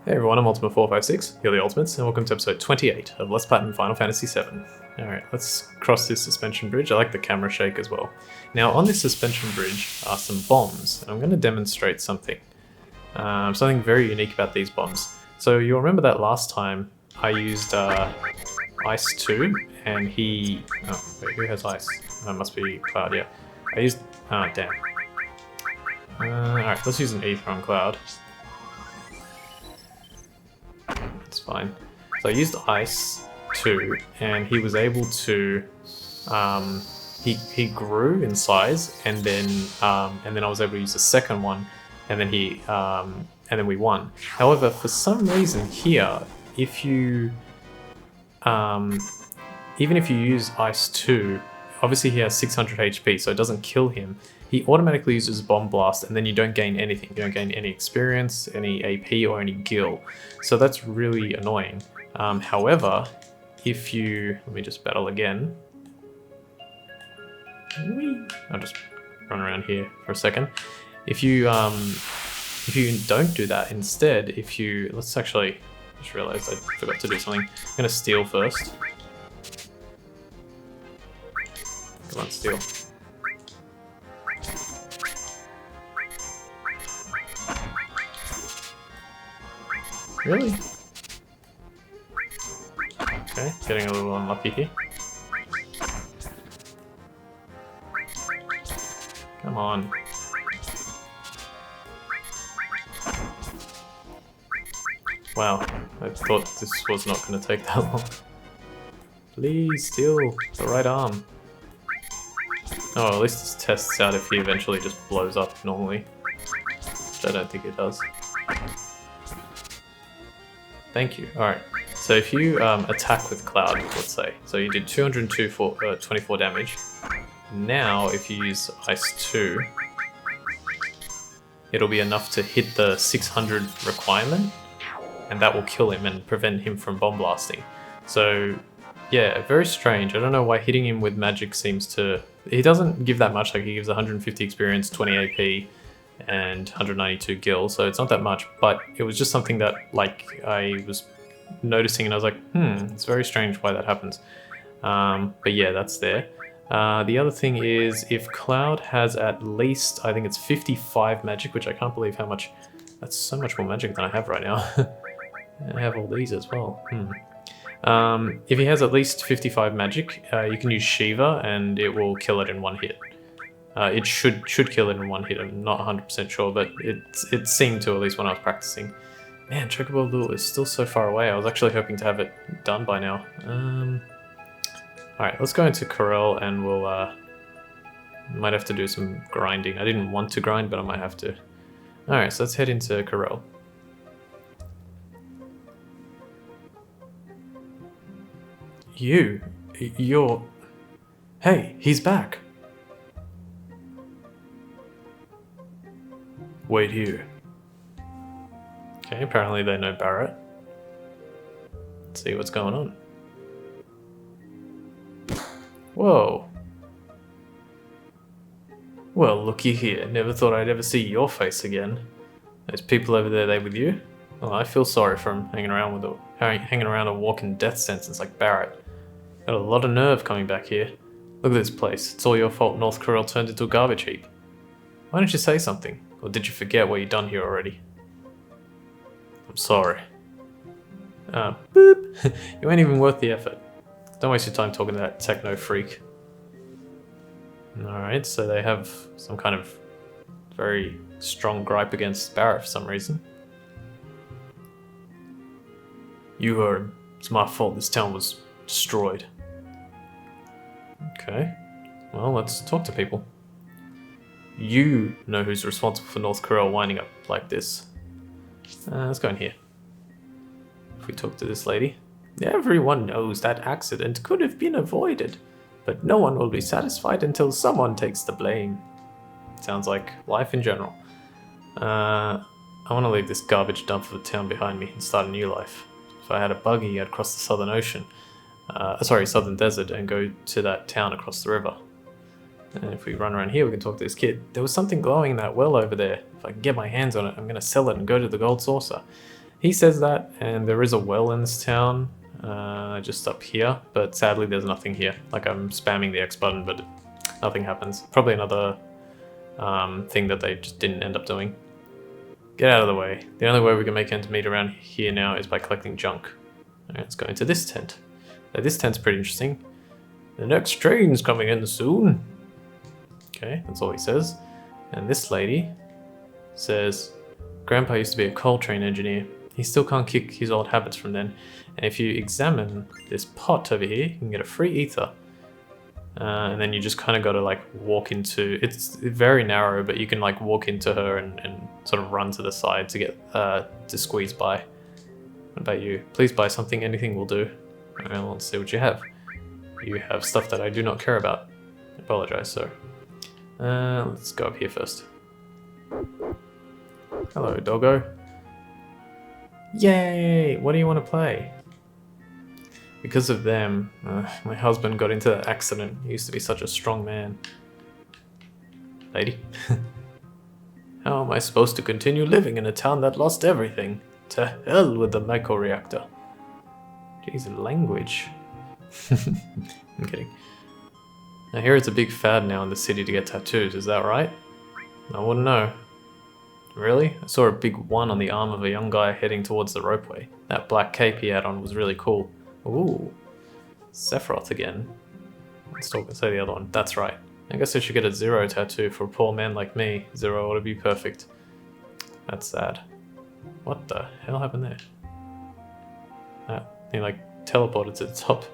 Hey everyone, I'm Ultima456, here are the Ultimates, and welcome to episode 28 of Let's Platinum Final Fantasy VII. Alright, let's cross this suspension bridge. I like the camera shake as well. Now on this suspension bridge are some bombs, and I'm going to demonstrate something. Something very unique about these bombs. So you'll remember that last time I used Ice 2, and he... Oh, wait, who has Ice? That must be Cloud, yeah. I used... Oh, damn. Alright, let's use an Ether on Cloud. It's fine. So I used Ice 2, and he was able to, he grew in size, and then I was able to use the second one, and then and then we won. However, for some reason here, if you, even if you use Ice 2, obviously he has 600 HP, so it doesn't kill him. He automatically uses Bomb Blast, and then you don't gain anything. You don't gain any experience, any AP, or any gil. So that's really annoying. However, if you... Let me just battle again. I'll just run around here for a second. If you don't do that, instead, if you... Let's actually... I just realized I forgot to do something. I'm going to steal first. Come on, steal. Really? Okay, getting a little unlucky here. Come on. Wow, I thought this was not going to take that long. Please steal the right arm. Oh, at least this tests out if he eventually just blows up normally. Which I don't think it does. Thank you. Alright, so if you attack with Cloud, let's say, so you did 224 damage. Now, if you use Ice 2, it'll be enough to hit the 600 requirement, and that will kill him and prevent him from bomb blasting. So, yeah, very strange. I don't know why hitting him with magic seems to... He doesn't give that much, like he gives 150 experience, 20 AP, and 192 gil, so it's not that much, but it was just something that, like, I was noticing and I was like, it's very strange why that happens. But yeah, that's there. The other thing is, if Cloud has at least, I think it's 55 magic, which I can't believe how much, that's so much more magic than I have right now. I have all these as well. If he has at least 55 magic, you can use Shiva and it will kill it in one hit. It should kill it in one hit. I'm not 100% sure, but it seemed to, at least when I was practicing. Man, Chocobo Lure is still so far away. I was actually hoping to have it done by now. Alright, let's go into Corel and we'll... might have to do some grinding. I didn't want to grind, but I might have to. Alright, so let's head into Corel. You're... Hey, he's back! Wait here. Okay, apparently they know Barret. Let's see what's going on. Whoa. Well, looky here. Never thought I'd ever see your face again. Those people over there, they with you? Well, I feel sorry for him hanging around a walking death sentence like Barret. Got a lot of nerve coming back here. Look at this place. It's all your fault North Corel turned into a garbage heap. Why don't you say something? Or did you forget what you've done here already? I'm sorry. Boop! You ain't even worth the effort. Don't waste your time talking to that techno freak. Alright, so they have some kind of very strong gripe against Barret for some reason. You heard him. It's my fault this town was destroyed. Okay. Well, let's talk to people. You know who's responsible for North Corel winding up like this. Let's go in here. If we talk to this lady. Everyone knows that accident could have been avoided, but no one will be satisfied until someone takes the blame. Sounds like life in general. I want to leave this garbage dump of a town behind me and start a new life. If I had a buggy, I'd cross the Southern Ocean. Southern Desert and go to that town across the river. And if we run around here, we can talk to this kid. There was something glowing in that well over there. If I can get my hands on it, I'm going to sell it and go to the Gold Saucer. He says that, and there is a well in this town, just up here, but sadly there's nothing here. Like, I'm spamming the X button, but nothing happens. Probably another thing that they just didn't end up doing. Get out of the way. The only way we can make ends meet around here now is by collecting junk. Alright, let's go into this tent. Now, this tent's pretty interesting. The next train's coming in soon. Okay, that's all he says. And this lady says, Grandpa used to be a coal train engineer. He still can't kick his old habits from then. And if you examine this pot over here, you can get a free ether. And then you just kind of got to like walk into, it's very narrow, but you can like walk into her and sort of run to the side to get, to squeeze by. What about you? Please buy something, anything will do. Alright, let's see what you have. You have stuff that I do not care about. I apologize, sir. Let's go up here first. Hello, doggo. Yay! What do you want to play? Because of them, my husband got into that accident. He used to be such a strong man. Lady? How am I supposed to continue living in a town that lost everything? To hell with the micro-reactor. Jeez, language. I'm kidding. I hear it's a big fad now in the city to get tattoos, is that right? I wouldn't know. Really? I saw a big one on the arm of a young guy heading towards the ropeway. That black cape he had on was really cool. Ooh. Sephiroth again. Let's say the other one. That's right. I guess I should get a Zero tattoo for a poor man like me. Zero ought to be perfect. That's sad. What the hell happened there? He like teleported to the top.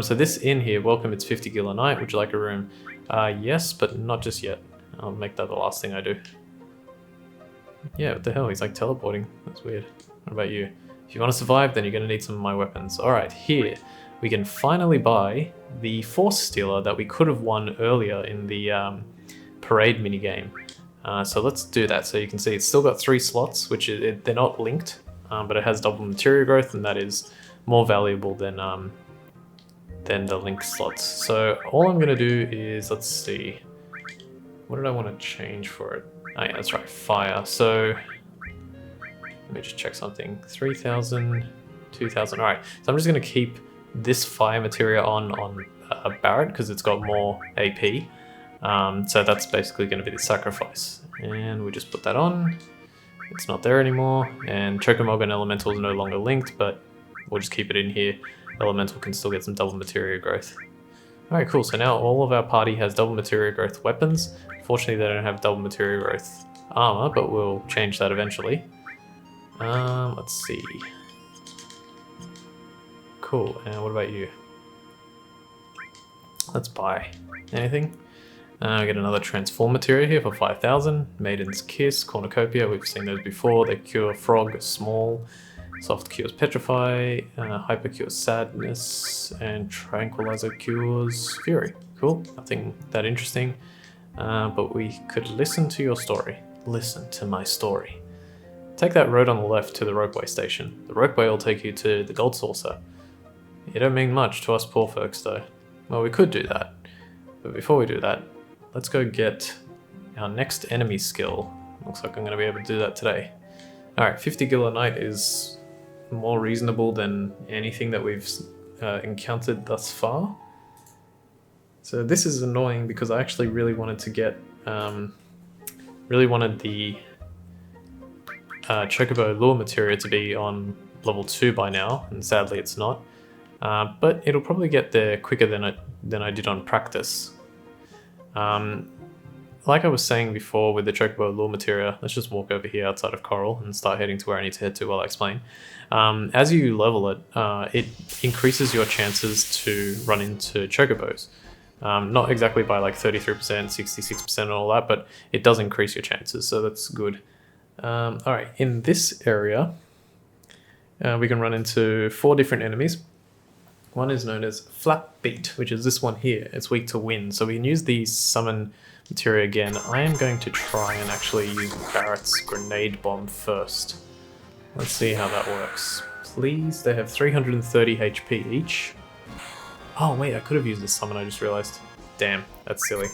So this inn here, welcome, it's 50 gil a night. Would you like a room? Yes, but not just yet. I'll make that the last thing I do. Yeah, what the hell? He's like teleporting. That's weird. What about you? If you want to survive, then you're going to need some of my weapons. Alright, here we can finally buy the Force Stealer that we could have won earlier in the parade minigame. So let's do that. So you can see it's still got 3 slots, which they're not linked, but it has double materia growth, and that is more valuable than the linked slots. So all I'm going to do is, let's see, what did I want to change for it? Oh yeah, that's right, fire. So let me just check something. 3,000, 2,000. All right, so I'm just going to keep this fire materia on Barret because it's got more AP. So that's basically going to be the sacrifice. And we just put that on. It's not there anymore. And Chocomoga and Elemental is no longer linked, but we'll just keep it in here. Elemental can still get some double materia growth. Alright, cool. So now all of our party has double materia growth weapons. Fortunately, they don't have double materia growth armor, but we'll change that eventually. Let's see. Cool. And what about you? Let's buy anything. Get another transform materia here for 5,000. Maiden's Kiss, Cornucopia, we've seen those before. They cure Frog, Small. Soft cures Petrify, Hyper cures Sadness, and Tranquilizer cures Fury. Cool, nothing that interesting. But we could listen to your story. Listen to my story. Take that road on the left to the ropeway station. The ropeway will take you to the Gold Saucer. You don't mean much to us poor folks though. Well, we could do that. But before we do that, let's go get our next enemy skill. Looks like I'm going to be able to do that today. Alright, 50 gil a night is more reasonable than anything that we've encountered thus far. So this is annoying because I actually really wanted to get, really wanted the Chocobo lure materia to be on level 2 by now, and sadly it's not. But it'll probably get there quicker than I did on practice. Like I was saying before with the Chocobo lure materia, let's just walk over here outside of Corel and start heading to where I need to head to while I explain. As you level it, it increases your chances to run into Chocobos. Not exactly by like 33%, 66% and all that, but it does increase your chances, so that's good. Alright, in this area, we can run into 4 different enemies. One is known as Flatbeat, which is this one here. It's weak to wind, so we can use the summon materia again. I am going to try and actually use Barret's grenade bomb first. Let's see how that works. Please, they have 330 HP each. Oh wait, I could have used the summon, I just realized. Damn, that's silly.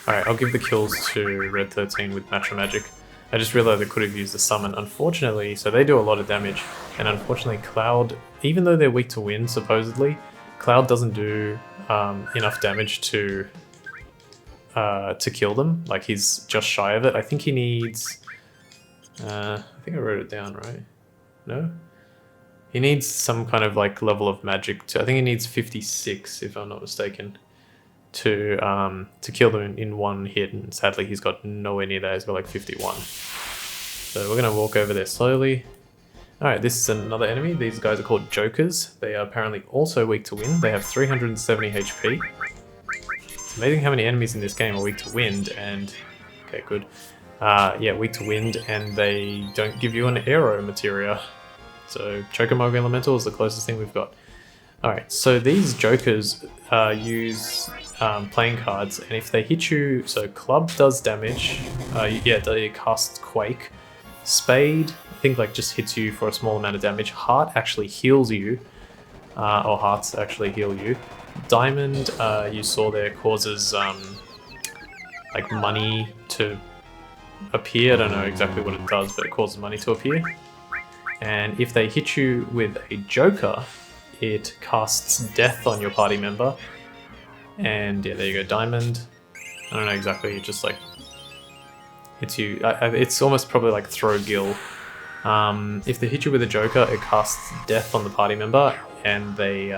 Alright, I'll give the kills to Red 13 with Matra Magic. I just realized I could have used the summon. Unfortunately, so they do a lot of damage, and unfortunately Cloud, even though they're weak to wind supposedly, Cloud doesn't do enough damage to kill them. Like, he's just shy of it. I think he needs... I think I wrote it down, right? No? He needs some kind of like level of magic to... I think he needs 56, if I'm not mistaken, to kill them in one hit, and sadly he's got nowhere near that. He's got like 51. So we're gonna walk over there slowly. Alright, this is another enemy. These guys are called Jokers. They are apparently also weak to wind. They have 370 HP. It's amazing how many enemies in this game are weak to wind, and... Okay, good. Yeah, weak to wind, and they don't give you an aero materia. So Chocomogue Elemental is the closest thing we've got. Alright, so these Jokers use playing cards, and if they hit you... So Club does damage. Yeah, it casts Quake. Spade, I think, like, just hits you for a small amount of damage. Heart actually heals you. Or Hearts actually heal you. Diamond, you saw there, causes like money to appear. I don't know exactly what it does, but it causes money to appear. And if they hit you with a Joker, it casts death on your party member. And yeah, there you go, Diamond. I don't know exactly, it just like hits you. It's almost probably like Throw Gill. If they hit you with a Joker, it casts death on the party member, and they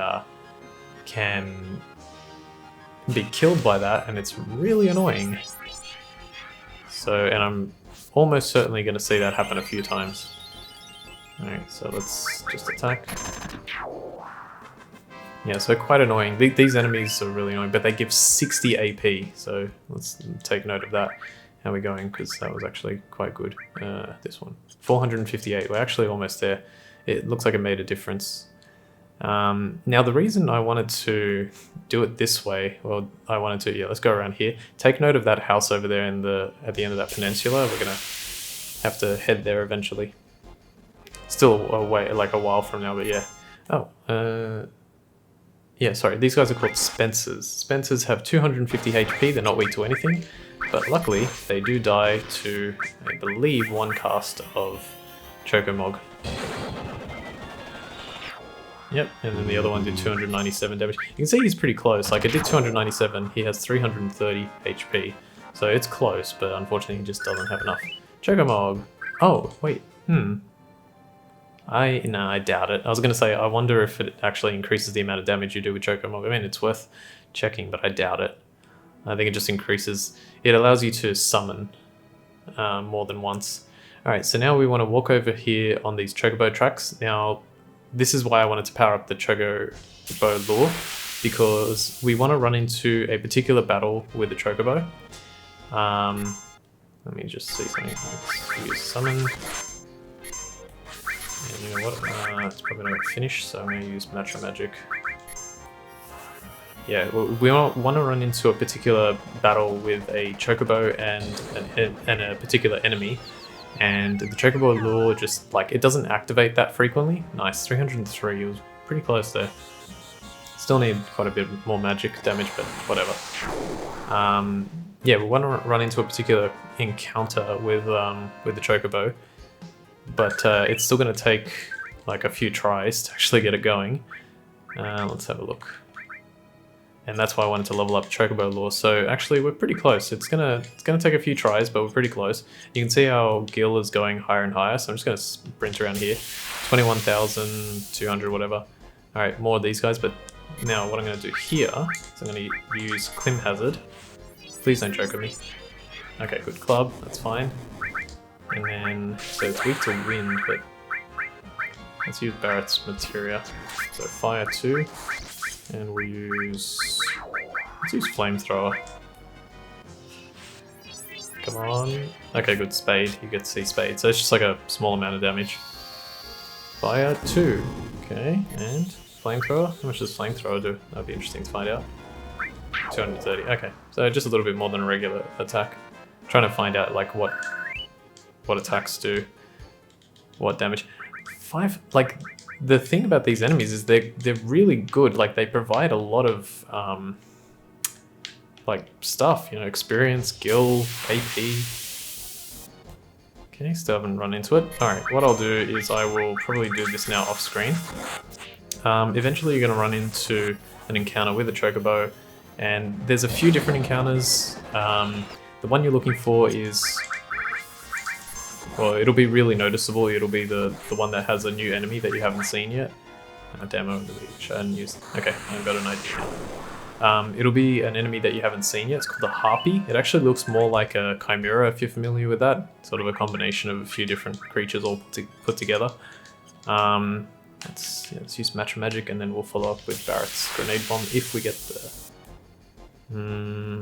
can be killed by that, and it's really annoying. So, and I'm almost certainly going to see that happen a few times. Alright, so let's just attack. Yeah, so quite annoying. These enemies are really annoying, but they give 60 AP, so let's take note of that. How are we going? Because that was actually quite good. This one. 458, we're actually almost there. It looks like it made a difference. Now the reason I wanted to do it this way, well, I wanted to, yeah, let's go around here. Take note of that house over there at the end of that peninsula. We're gonna have to head there eventually. Still like a while from now, but yeah. Oh, yeah, sorry, these guys are called Spencers. Spencers have 250 HP, they're not weak to anything, but luckily they do die to, I believe, one cast of Chocomogue. Yep, and then the other one did 297 damage. You can see he's pretty close. Like, it did 297, he has 330 HP. So it's close, but unfortunately he just doesn't have enough. Chocomogue. Oh, wait. No, I doubt it. I was going to say, I wonder if it actually increases the amount of damage you do with Chocomogue. I mean, it's worth checking, but I doubt it. I think it just increases... It allows you to summon more than once. Alright, so now we want to walk over here on these Chocobo tracks. Now, this is why I wanted to power up the Chocobo lure, because we want to run into a particular battle with the Chocobo. Let me just see something. Let's use summon. And you know what? It's probably not going to finish, so I'm going to use Matra Magic. Yeah, we want to run into a particular battle with a Chocobo and a particular enemy. And the Chocobo lure just, like, it doesn't activate that frequently. Nice, 303, it was pretty close there. Still need quite a bit more magic damage, but whatever. Yeah, we want to run into a particular encounter with the Chocobo, but it's still going to take like a few tries to actually get it going. Let's have a look. And that's why I wanted to level up Chocobo lure. So actually we're pretty close. It's gonna take a few tries, but we're pretty close. You can see how Gil is going higher and higher, so I'm just gonna sprint around here. 21,200, whatever. Alright, more of these guys, but now what I'm gonna do here is I'm gonna use Clim Hazard. Please don't choke at me. Okay, good club, that's fine. And then, so it's weak to wind, but let's use Barret's materia. So fire 2. And we'll let's use Flamethrower. Come on. Okay, good, Spade. You get to see Spade. So it's just like a small amount of damage. Fire 2. Okay, and Flamethrower. How much does Flamethrower do? That'd be interesting to find out. 230. Okay, so just a little bit more than a regular attack. I'm trying to find out like what attacks do, what damage. 5, like, the thing about these enemies is they're really good. Like, they provide a lot of like stuff, you know, experience, gil, AP. Okay, still haven't run into it. Alright, what I'll do is I will probably do this now off screen. Eventually you're going to run into an encounter with a chocobo, and there's a few different encounters. The one you're looking for is, well, it'll be really noticeable. It'll be the one that has a new enemy that you haven't seen yet. Demo, which I hadn't used. Okay, I've got an idea. It'll be an enemy that you haven't seen yet. It's called a harpy. It actually looks more like a chimera, if you're familiar with that. Sort of a combination of a few different creatures all put together. Let's use Matra Magic, and then we'll follow up with Barret's grenade bomb if we get there.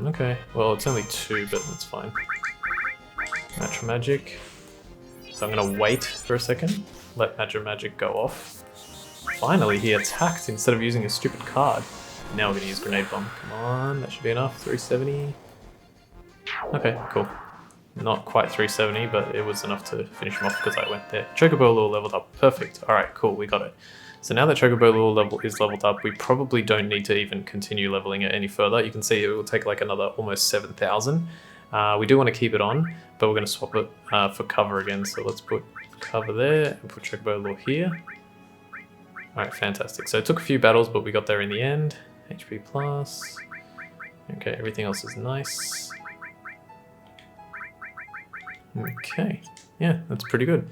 Okay, well it's only 2, but that's fine. Matra Magic. So I'm gonna wait for a second, let Matra Magic go off. Finally, he attacked instead of using a stupid card. Now we're gonna use grenade bomb. Come on, that should be enough. 370. Okay, cool. Not quite 370, but it was enough to finish him off because I went there. Chocobo Lure leveled up. Perfect. Alright, cool, we got it. So now that Chocobo Lure is leveled up, we probably don't need to even continue leveling it any further. You can see it will take like another almost 7,000. We do want to keep it on, but we're going to swap it for cover again. So let's put cover there and put Chocobo Lure here. Alright, fantastic. So it took a few battles, but we got there in the end. HP plus. Okay, everything else is nice. Okay, yeah, that's pretty good.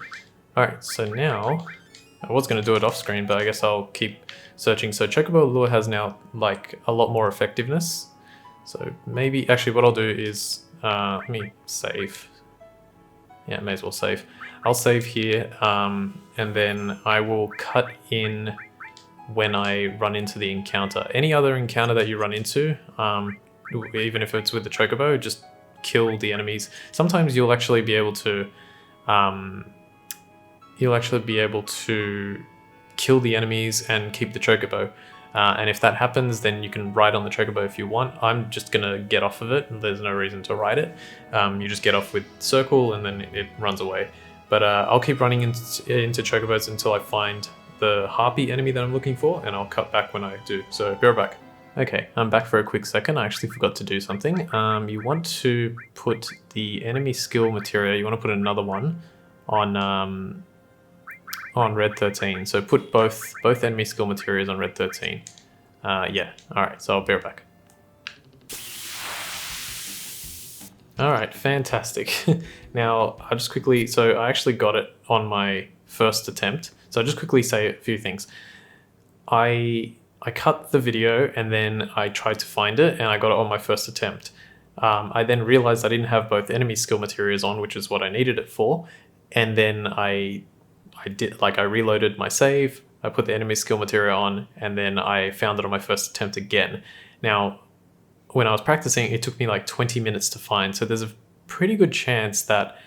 Alright, so now, I was going to do it off screen, but I guess I'll keep searching. So Chocobo Lure has now like a lot more effectiveness. So maybe, actually what I'll do is, let me save. Yeah, may as well save. I'll save here, and then I will cut in when I run into the encounter. Any other encounter that you run into, even if it's with the Chocobo, just kill the enemies. Sometimes you'll actually be able to kill the enemies and keep the Chocobo. And if that happens, then you can ride on the Chocobo if you want. I'm just gonna get off of it. There's no reason to ride it. You just get off with circle and then it runs away. But I'll keep running into Chocobos until I find the harpy enemy that I'm looking for, and I'll cut back when I do. So be right back. Okay, I'm back for a quick second. I actually forgot to do something. You want to put the enemy skill material, you want to put another one on red 13. So put both enemy skill materials on red 13. Yeah, alright, so I'll be right back. Alright, fantastic. Now, I'll just quickly, so I actually got it on my first attempt. So I'll just quickly say a few things. I cut the video and then I tried to find it and I got it on my first attempt. I then realized I didn't have both enemy skill materials on, which is what I needed it for. And then I reloaded my save, I put the enemy skill material on, and then I found it on my first attempt again. Now, when I was practicing, it took me like 20 minutes to find. So there's a pretty good chance that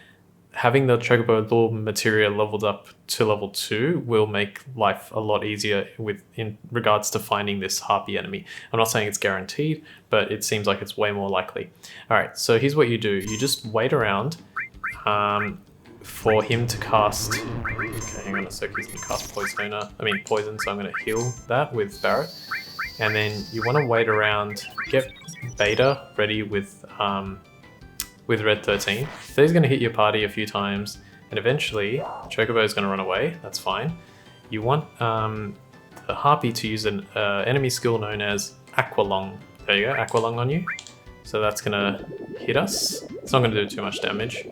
having the Chocobo Lure material leveled up to level 2 will make life a lot easier in regards to finding this harpy enemy. I'm not saying it's guaranteed, but it seems like it's way more likely. Alright, so here's what you do. You just wait around for him to cast... Okay, hang on a sec, he's going to cast poison, so I'm going to heal that with Barret. And then you want to wait around, get Beta ready with red 13. So he's going to hit your party a few times, and eventually Chocobo is going to run away. That's fine. You want the harpy to use an enemy skill known as Aqualung. There you go, Aqualung on you. So that's going to hit us. It's not going to do too much damage.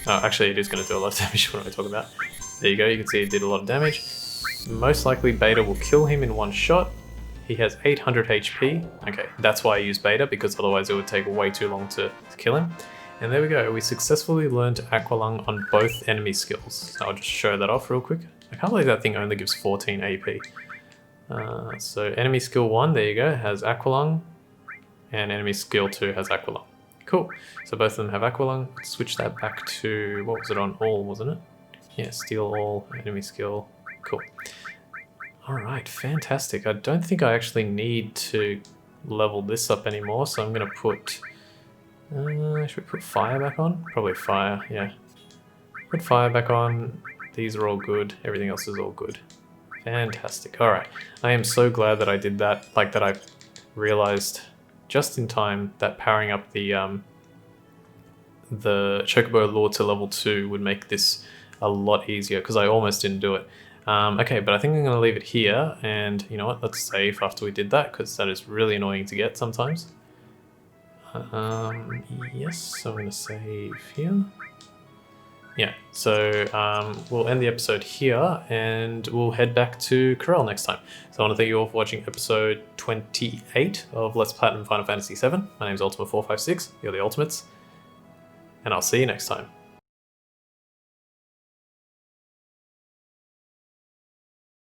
Oh, actually, it is going to do a lot of damage. What am I talking about? There you go. You can see it did a lot of damage. Most likely, Beta will kill him in one shot. He has 800 HP. Okay, that's why I use Beta, because otherwise it would take way too long to kill him. And there we go. We successfully learned Aqualung on both enemy skills. So I'll just show that off real quick. I can't believe that thing only gives 14 AP. So enemy skill 1, there you go, has Aqualung. And enemy skill 2 has Aqualung. Cool. So both of them have Aqualung. Let's switch that back to, what was it on all, wasn't it? Yeah, steal all, enemy skill. Cool. Alright, fantastic. I don't think I actually need to level this up anymore, so I'm going to put... should we put fire back on? Probably fire, yeah. Put fire back on. These are all good. Everything else is all good. Fantastic. Alright. I am so glad that I did that, like that I realized just in time that powering up the the Chocobo Lure to level 2 would make this a lot easier, because I almost didn't do it. Okay, but I think I'm going to leave it here, and you know what, let's save after we did that, because that is really annoying to get sometimes. Yes, so I'm going to save here. Yeah, so we'll end the episode here, and we'll head back to Corel next time. So I want to thank you all for watching episode 28 of Let's Platinum Final Fantasy VII. My name is Ultima456, you're the Ultimates, and I'll see you next time.